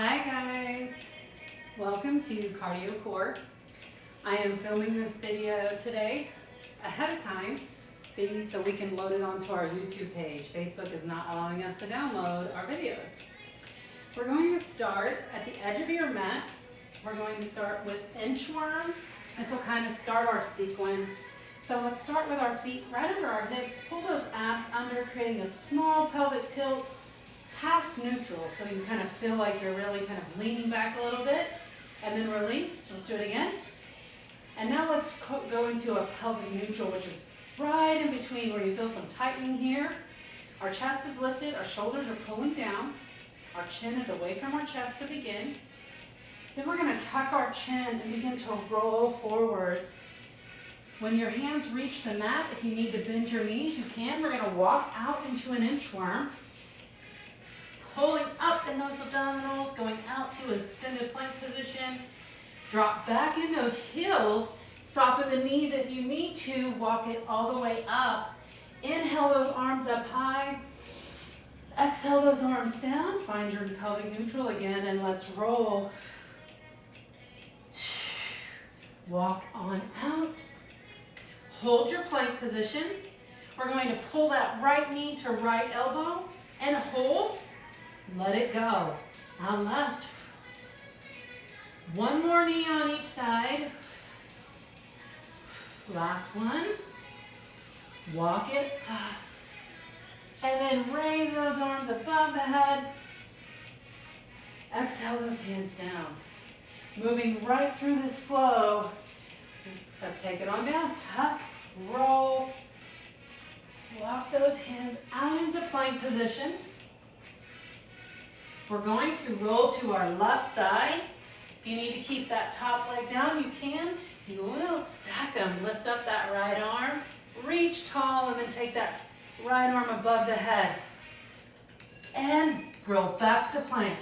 Hi guys, welcome to Cardio Core. I am filming this video today ahead of time so we can load it onto our YouTube page. Facebook is not allowing us to download our videos. We're going to start at the edge of your mat. We're going to start with Inchworm. This will kind of start our sequence. So let's start with our feet right under our hips. Pull those abs under, creating a small pelvic tilt past neutral, so you kind of feel like you're really kind of leaning back a little bit, and then release. Let's do it again. And now let's go into a pelvic neutral, which is right in between where you feel some tightening here. Our chest is lifted, our shoulders are pulling down, our chin is away from our chest to begin. Then we're going to tuck our chin and begin to roll forwards. When your hands reach the mat, if you need to bend your knees, you can. We're going to walk out into an inchworm. Pulling up in those abdominals, going out to an extended plank position. Drop back in those heels. Soften the knees if you need to. Walk it all the way up. Inhale those arms up high. Exhale those arms down. Find your pelvic neutral again, and let's roll. Walk on out. Hold your plank position. We're going to pull that right knee to right elbow and hold. Let it go. On left. One more knee on each side. Last one. Walk it up. And then raise those arms above the head. Exhale those hands down. Moving right through this flow. Let's take it on down. Tuck, roll. Walk those hands out into plank position. We're going to roll to our left side. If you need to keep that top leg down, you can. You will stack them. Lift up that right arm. Reach tall and then take that right arm above the head. And roll back to plank.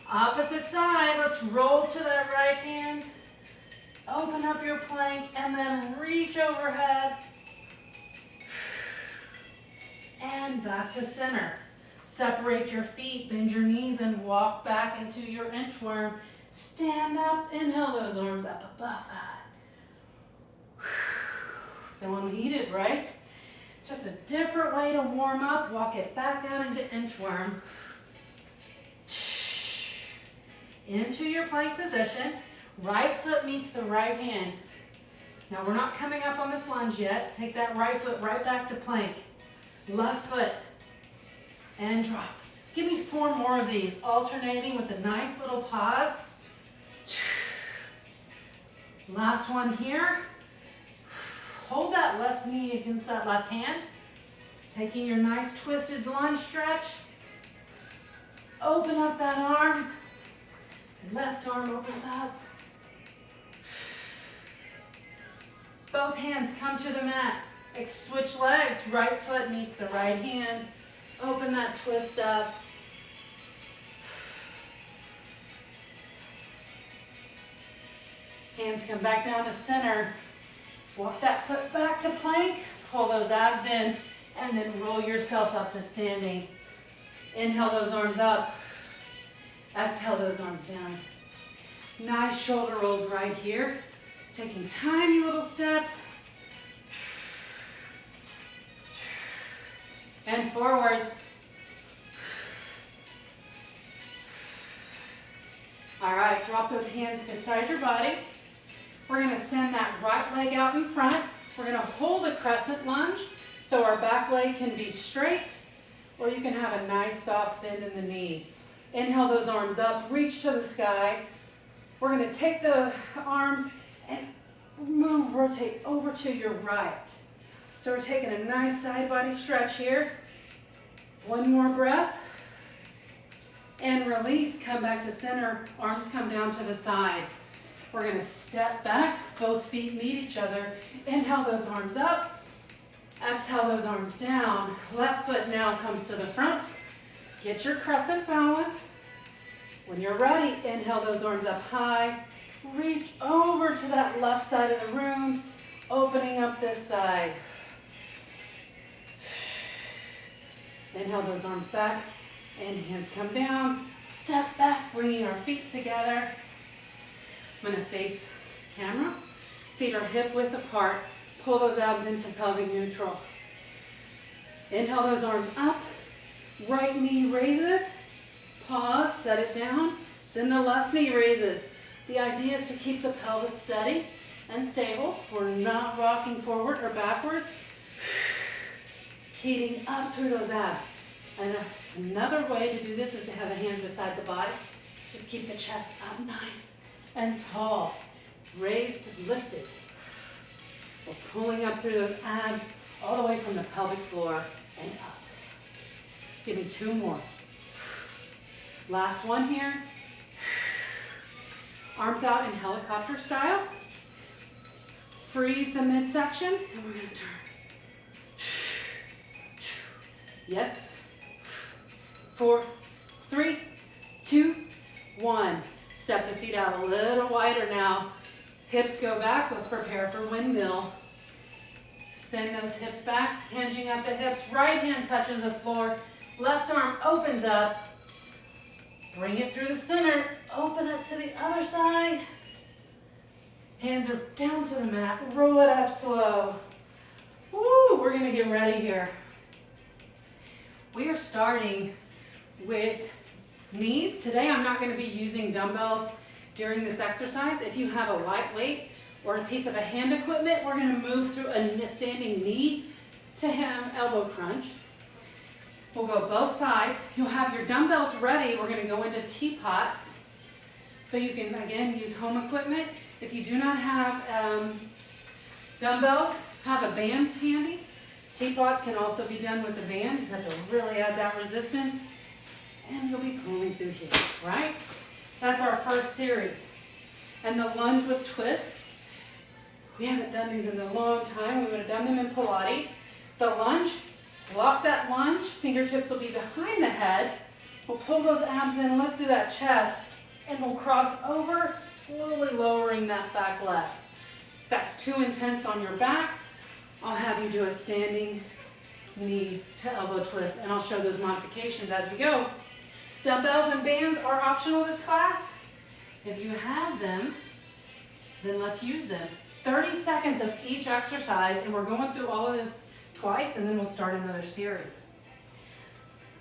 Opposite side, let's roll to that right hand. Open up your plank and then reach overhead. And back to center. Separate your feet, bend your knees, and walk back into your inchworm. Stand up, inhale those arms up above that. Feeling heated, right? It's just a different way to warm up. Walk it back out into inchworm. Into your plank position. Right foot meets the right hand. Now we're not coming up on this lunge yet. Take that right foot right back to plank. Left foot. And drop. Give me 4 more of these, alternating with a nice little pause. Last one here. Hold that left knee against that left hand. Taking your nice twisted lunge stretch. Open up that arm. Left arm opens up. Both hands come to the mat. Switch legs. Right foot meets the right hand. Open that twist up. Hands come back down to center. Walk that foot back to plank. Pull those abs in and then roll yourself up to standing. Inhale those arms up. Exhale those arms down. Nice shoulder rolls right here. Taking tiny little steps. And forwards. All right, drop those hands beside your body. We're going to send that right leg out in front. We're going to hold a crescent lunge so our back leg can be straight, or you can have a nice soft bend in the knees. Inhale those arms up, reach to the sky. We're going to take the arms and rotate over to your right. So we're taking a nice side body stretch here. One more breath. And release, come back to center. Arms come down to the side. We're going to step back. Both feet meet each other. Inhale those arms up. Exhale those arms down. Left foot now comes to the front. Get your crescent balance. When you're ready, inhale those arms up high. Reach over to that left side of the room. Opening up this side. Inhale those arms back and hands come down. Step back. bringing our feet together. I'm gonna face camera. Feet are hip width apart. Pull those abs into pelvic neutral. Inhale those arms up. Right knee raises. Pause, set it down. Then the left knee raises. The idea is to keep the pelvis steady and stable. We're not rocking forward or backwards. Heating up through those abs. And another way to do this is to have the hands beside the body. Just keep the chest up nice and tall. Raised, lifted. We're pulling up through those abs all the way from the pelvic floor and up. Give me 2 more. Last one here. Arms out in helicopter style. Freeze the midsection, and we're going to turn. Yes. 4, 3, 2, 1. Step the feet out a little wider now. Hips go back. Let's prepare for windmill. Send those hips back, hinging at the hips. Right hand touches the floor. Left arm opens up. Bring it through the center. Open up to the other side. Hands are down to the mat. Roll it up slow. Woo, we're going to get ready here. We are starting with knees. Today I'm not going to be using dumbbells during this exercise. If you have a lightweight or a piece of a hand equipment, we're going to move through a standing knee to elbow crunch. We'll go both sides. You'll have your dumbbells ready. We're going to go into teapots. So you can, again, use home equipment. If you do not have dumbbells, have a band handy. Teapots can also be done with a band. You just have to really add that resistance. And you'll be pulling through here, right? That's our first series. And the lunge with twist. We haven't done these in a long time. We would have done them in Pilates. The lunge, lock that lunge. Fingertips will be behind the head. We'll pull those abs in, lift through that chest, and we'll cross over, slowly lowering that back leg. If that's too intense on your back, I'll have you do a standing knee to elbow twist, and I'll show those modifications as we go. Dumbbells and bands are optional this class. If you have them, then let's use them. 30 seconds of each exercise, and we're going through all of this twice, and then we'll start another series.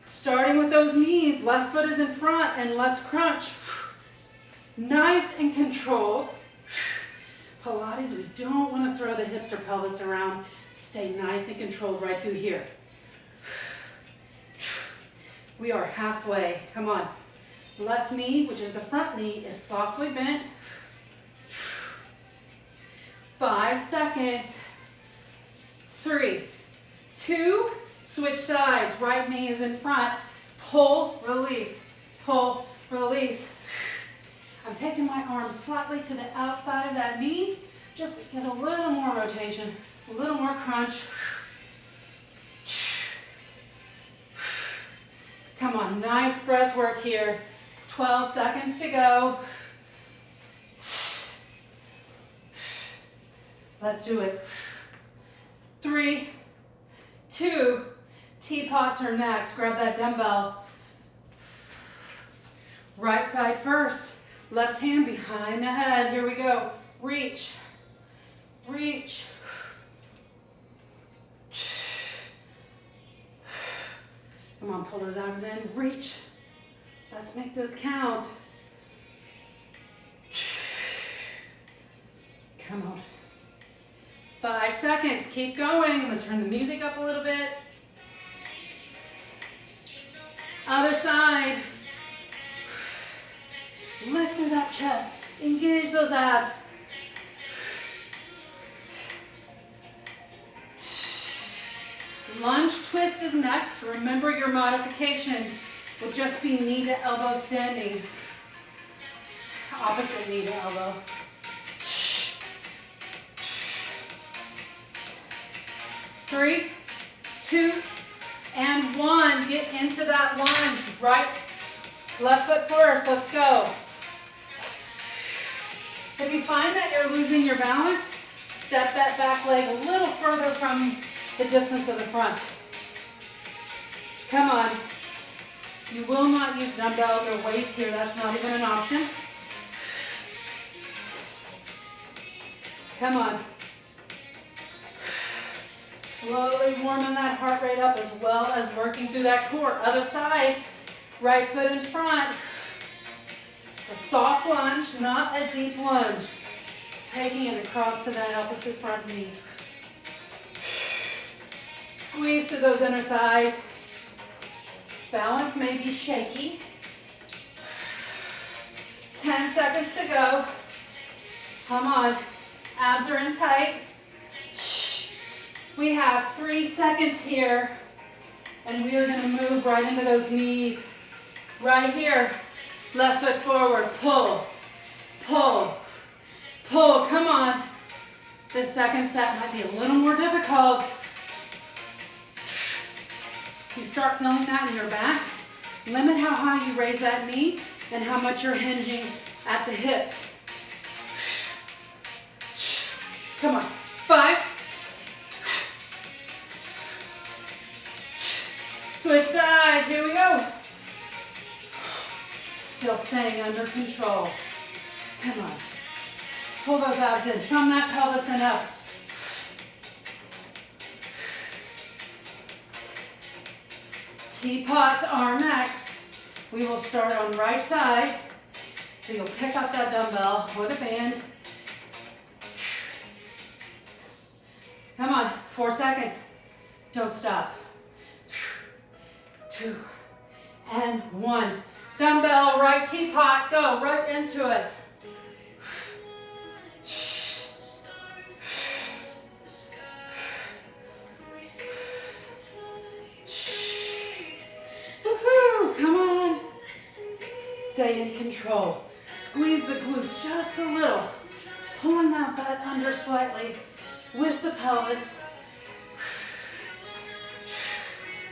Starting with those knees, left foot is in front, and let's crunch. Nice and controlled. Pilates, we don't want to throw the hips or pelvis around. Stay nice and controlled right through here. We are halfway. Come on. Left knee, which is the front knee, is softly bent. 5 seconds. 3, 2, switch sides. Right knee is in front. Pull, release. Pull, release. I'm taking my arms slightly to the outside of that knee, just to get a little more rotation, a little more crunch. Come on, nice breath work here. 12 seconds to go. Let's do it. 3, 2, teapots are next. Grab that dumbbell. Right side first. Left hand behind the head. Here we go. Reach. Reach. Come on, pull those abs in. Reach. Let's make this count. Come on. 5 seconds. Keep going. I'm going to turn the music up a little bit. Other side. Lift through that chest. Engage those abs. Lunge twist is next. Remember your modification will just be knee to elbow standing. Opposite knee to elbow. 3, 2, and 1. Get into that lunge. Right, left foot first. Let's go. If you find that you're losing your balance, step that back leg a little further from the distance of the front. Come on. You will not use dumbbells or weights here. That's not even an option. Come on. Slowly warming that heart rate up as well as working through that core. Other side, right foot in front. It's a soft lunge, not a deep lunge. Taking it across to that opposite front knee. Squeeze through those inner thighs. Balance may be shaky. 10 seconds to go. Come on. Abs are in tight. We have 3 seconds here. And we are going to move right into those knees. Right here. Left foot forward. Pull. Pull. Pull. Come on. This second set might be a little more difficult. You start feeling that in your back. Limit how high you raise that knee and how much you're hinging at the hips. Come on. 5. Switch sides. Here we go. Still staying under control. Come on. Pull those abs in. From that pelvis and up. Teapots are next. We will start on right side. So you'll pick up that dumbbell with a band. Come on, 4 seconds. Don't stop. 2 and 1. Dumbbell, right teapot, go right into it. Come on. Stay in control. Squeeze the glutes just a little. Pulling that butt under slightly with the pelvis.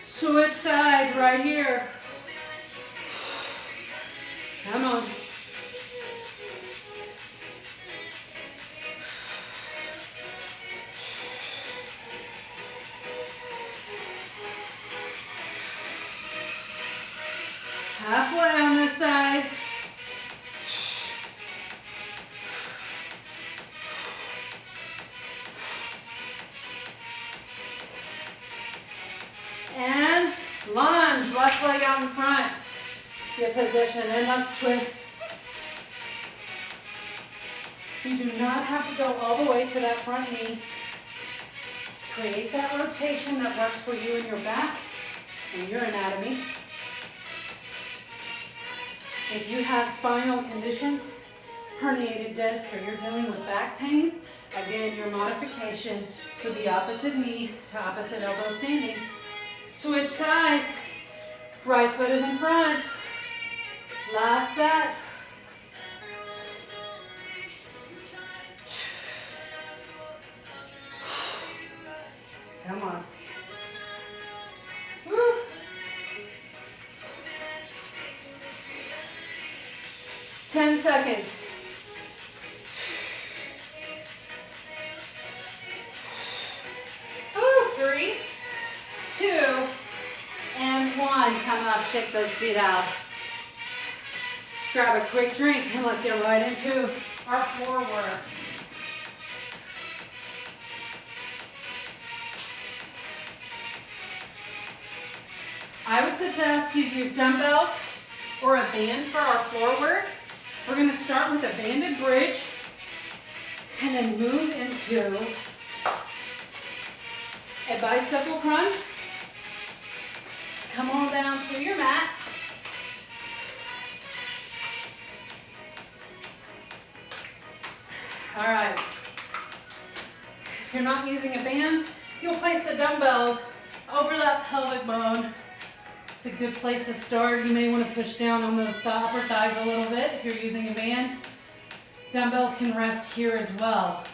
Switch sides right here. Come on. Halfway on this side. And lunge, left leg out in front. Good position, and let's twist. You do not have to go all the way to that front knee. Just create that rotation that works for you in your back and your anatomy. If you have spinal conditions, herniated disc, or you're dealing with back pain, again, your modification would be opposite knee to opposite elbow standing. Switch sides. Right foot is in front. Last set. Come on. Woo. 10 seconds. Ooh, 3, 2, and 1. Come up, shake those feet out. Grab a quick drink and let's get right into our floor work. I would suggest you use dumbbells or a band for our floor work. We're going to start with a banded bridge and then move into a bicycle crunch. Just come on down to your mat. All right. If you're not using a band, you'll place the dumbbells over that pelvic bone. It's a good place to start. You may want to push down on those upper thighs a little bit if you're using a band. Dumbbells can rest here as well.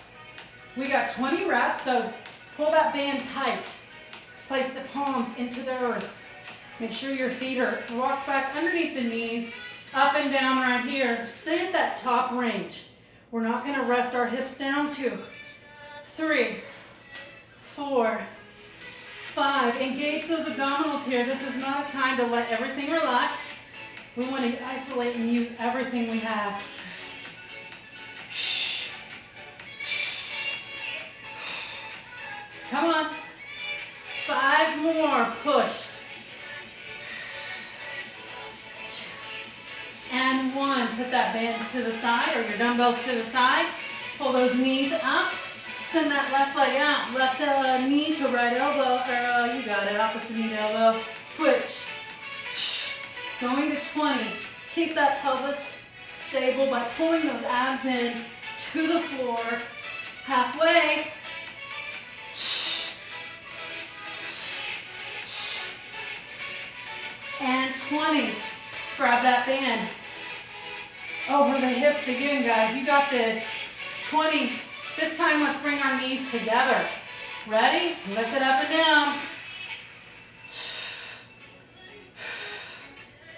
We got 20 reps, so pull that band tight. Place the palms into the earth. Make sure your feet are rocked back underneath the knees, up and down right here. Stay at that top range. We're not going to rest our hips down. 2, 3, 4, 5. Engage those abdominals here. This is not a time to let everything relax. We want to isolate and use everything we have. Come on. 5 more. Push. And 1. Put that band to the side or your dumbbells to the side. Pull those knees up. Send that left leg out. Left knee to right elbow. Or you got it. Opposite knee to elbow. Switch. Going to 20. Keep that pelvis stable by pulling those abs in to the floor. Halfway. And 20. Grab that band. Over the hips again, guys. You got this. 20. This time, let's bring our knees together. Ready? Lift it up and down.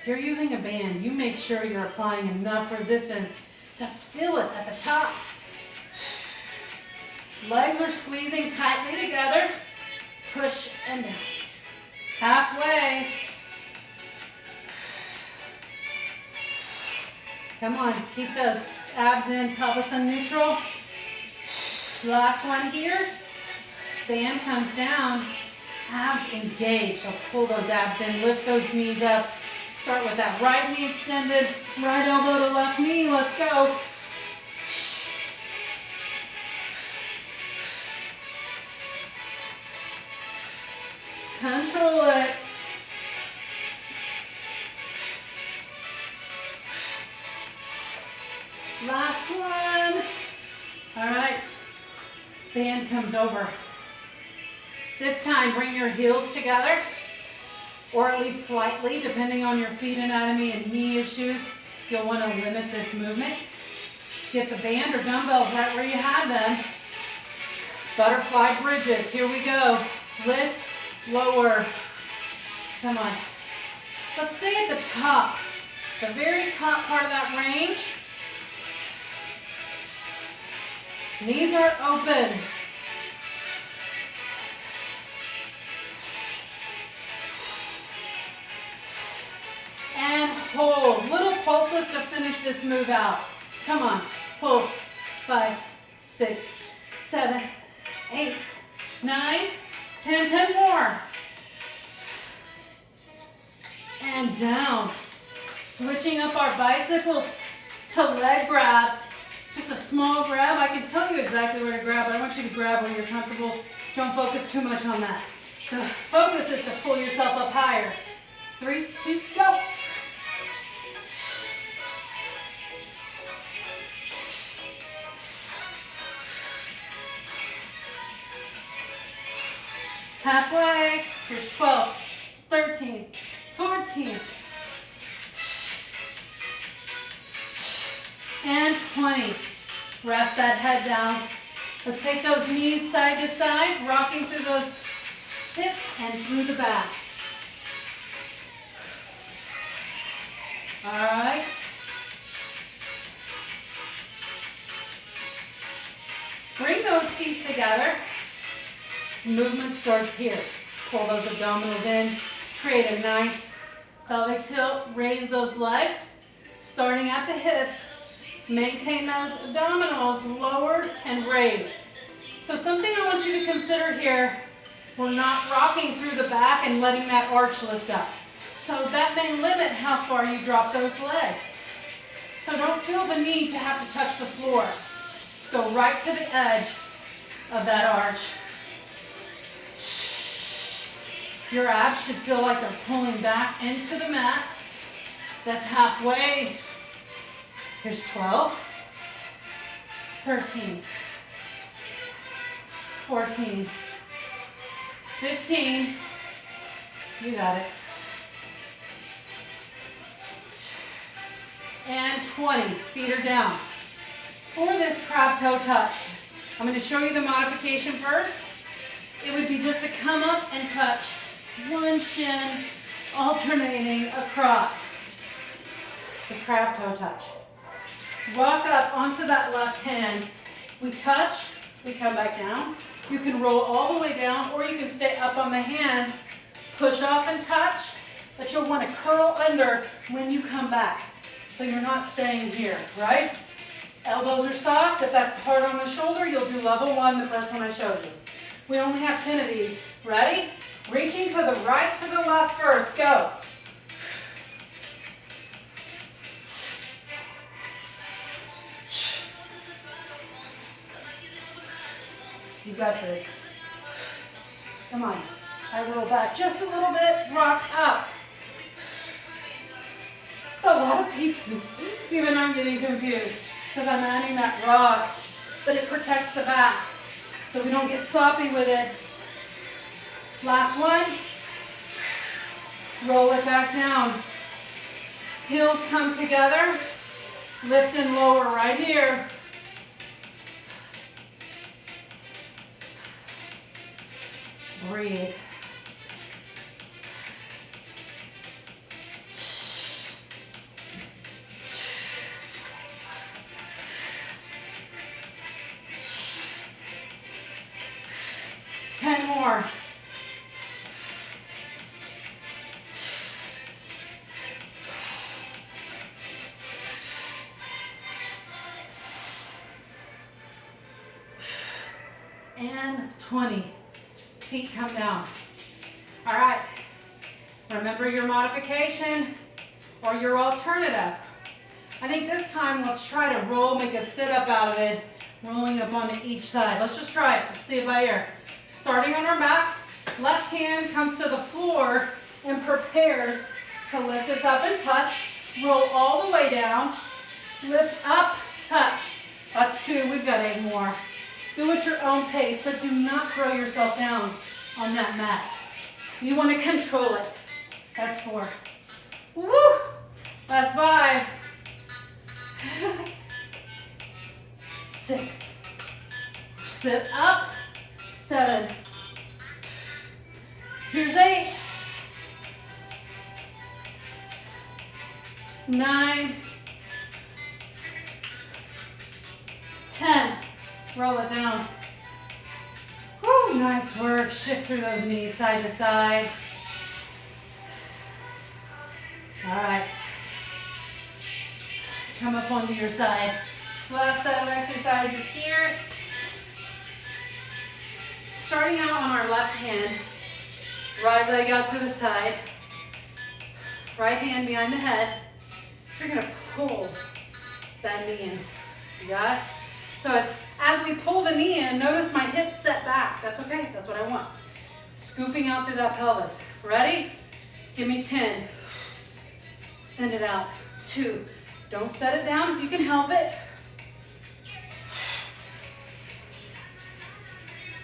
If you're using a band, you make sure you're applying enough resistance to feel it at the top. Legs are squeezing tightly together. Push and down. Halfway. Come on, keep those abs in, pelvis in neutral. Last one here. Band comes down. Abs engaged. So pull those abs in, lift those knees up. Start with that right knee extended, right elbow to left knee. Let's go. Control it. Last one. All right. Band comes over. This time, bring your heels together, or at least slightly, depending on your feet anatomy and knee issues. You'll want to limit this movement. Get the band or dumbbells right where you have them. Butterfly bridges. Here we go. Lift, lower. Come on. Let's stay at the top, the very top part of that range. Knees are open. And hold. Little pulses to finish this move out. Come on. Pulse. 5, 6, 7, 8, 9, 10. 10 more. And down. Switching up our bicycles to leg grabs. Just a small grab. I can tell you exactly where to grab. I want you to grab where you're comfortable. Don't focus too much on that. The focus is to pull yourself up higher. 3, 2, go. Halfway. Here's 12, 13, 14. And 20. Rest that head down. Let's take those knees side to side, rocking through those hips and through the back. All right. Bring those feet together. Movement starts here. Pull those abdominals in. Create a nice pelvic tilt. Raise those legs. Starting at the hips. Maintain those abdominals lowered and raised. So something I want you to consider here, we're not rocking through the back and letting that arch lift up. So that may limit how far you drop those legs. So don't feel the need to have to touch the floor. Go right to the edge of that arch. Your abs should feel like they're pulling back into the mat. That's halfway. Here's 12, 13, 14, 15. You got it. And 20. Feet are down. For this crab toe touch, I'm going to show you the modification first. It would be just to come up and touch one shin, alternating across the crab toe touch. Walk up onto that left hand. We touch, We come back down. You can roll all the way down, or you can stay up on the hands, push off and touch, but you'll want to curl under when you come back. So you're not staying here, right? Elbows are soft. If that's hard on the shoulder, you'll do level 1, the first one I showed you. We only have 10 of these. Ready? Reaching to the right, to the left first. Go. You got this. Come on. I roll back just a little bit. Rock up. It's a lot of pieces. Even I'm getting confused because I'm adding that rock, but it protects the back so we don't get sloppy with it. Last one. Roll it back down. Heels come together. Lift and lower right here. Breathe. More. And 20. Feet come down. All right. Remember your modification or your alternative. I think this time let's try to roll, make a sit-up out of it, rolling up onto each side. Let's just try it. Let's see it by ear. Starting on our back, left hand comes to the floor and prepares to lift us up and touch. Roll all the way down. Lift up, touch. That's 2. We've got 8 more. Do it at your own pace, but do not throw yourself down on that mat. You want to control it. That's 4. Woo! That's 5. 6. Sit up. 7. Here's 8. 9. 10. Roll it down. Woo, nice work. Shift through those knees side to side. All right. Come up onto your side. Last set of exercises here. Starting out on our left hand, right leg out to the side, right hand behind the head. You're going to pull that knee in. You got it? So it's as we pull the knee in, notice my hips set back. That's okay. That's what I want. Scooping out through that pelvis. Ready? Give me 10. Send it out. 2. Don't set it down if you can help it.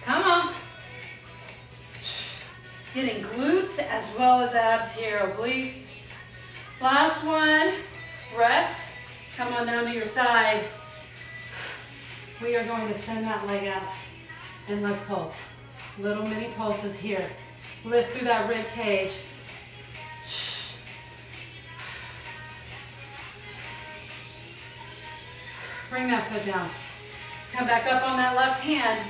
Come on. Getting glutes as well as abs here, obliques. Last one. Rest. Come on down to your side. We are going to send that leg out and let's pulse. Little mini pulses here. Lift through that rib cage. Bring that foot down. Come back up on that left hand.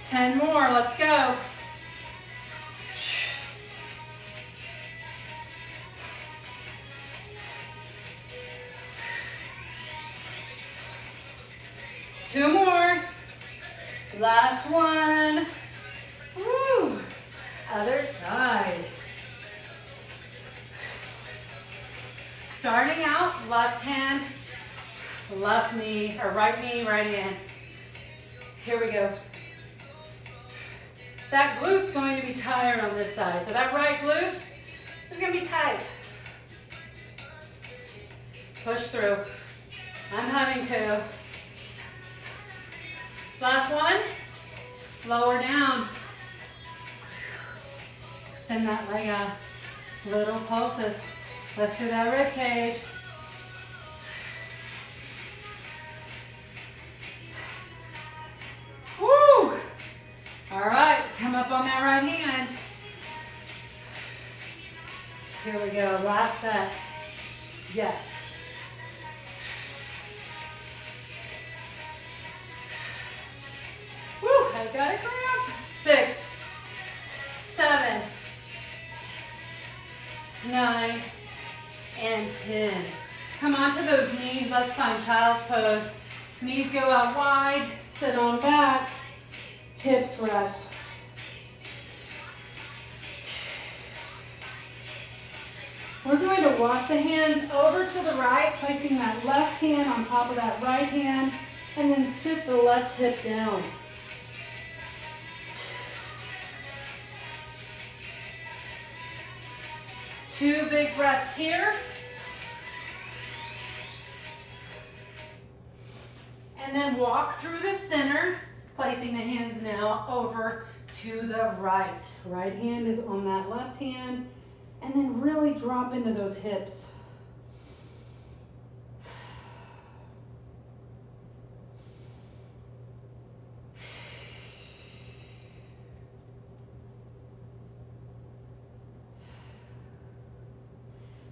10 more, let's go. Two more. Last one. Woo. Other side. Starting out, left hand, left knee, or right knee, right hand. Here we go. That glute's going to be tired on this side. So that right glute is going to be tight. Push through. I'm having to. Last one. Lower down. Extend that leg out. Little pulses. Lift through that rib cage. Woo! All right, come up on that right hand. Here we go, last set. Yes. got it, grab. 6, 7, 9, and 10. Come onto those knees. Let's find child's pose. Knees go out wide, sit on back, hips rest. We're going to walk the hands over to the right, placing that left hand on top of that right hand, and then sit the left hip down. Two big breaths here. And then walk through the center, placing the hands now over to the right. Right hand is on that left hand, and then really drop into those hips.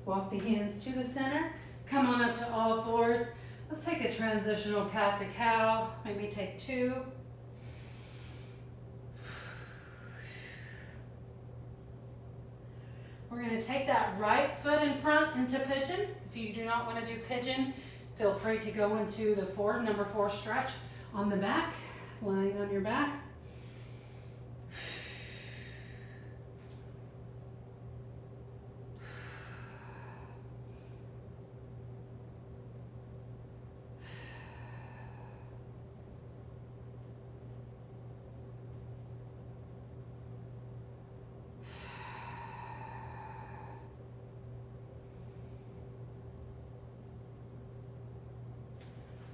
Walk the hands to the center. Come on up to all fours. Let's take a transitional cat to cow. Maybe take 2. We're going to take that right foot in front into pigeon. If you do not want to do pigeon, feel free to go into the number 4 stretch on the back, lying on your back.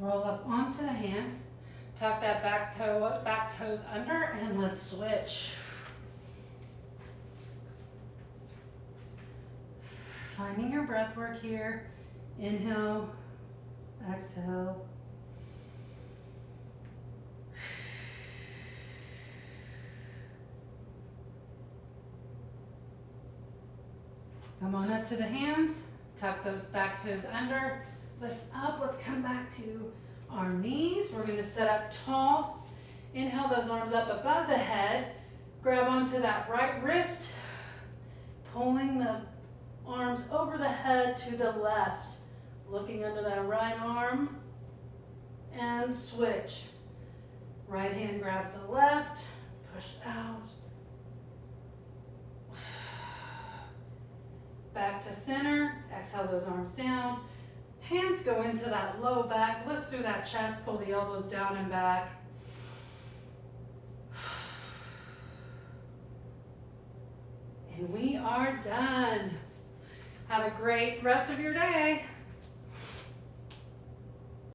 Roll up onto the hands, tuck that back toes under, and let's switch. Finding your breath work here. Inhale, exhale. Come on up to the hands, tuck those back toes under. Lift up, let's come back to our knees. We're gonna sit up tall. Inhale those arms up above the head. Grab onto that right wrist, pulling the arms over the head to the left. Looking under that right arm, and switch. Right hand grabs the left, push out. Back to center, exhale those arms down. Hands go into that low back, lift through that chest, pull the elbows down and back. And we are done. Have a great rest of your day.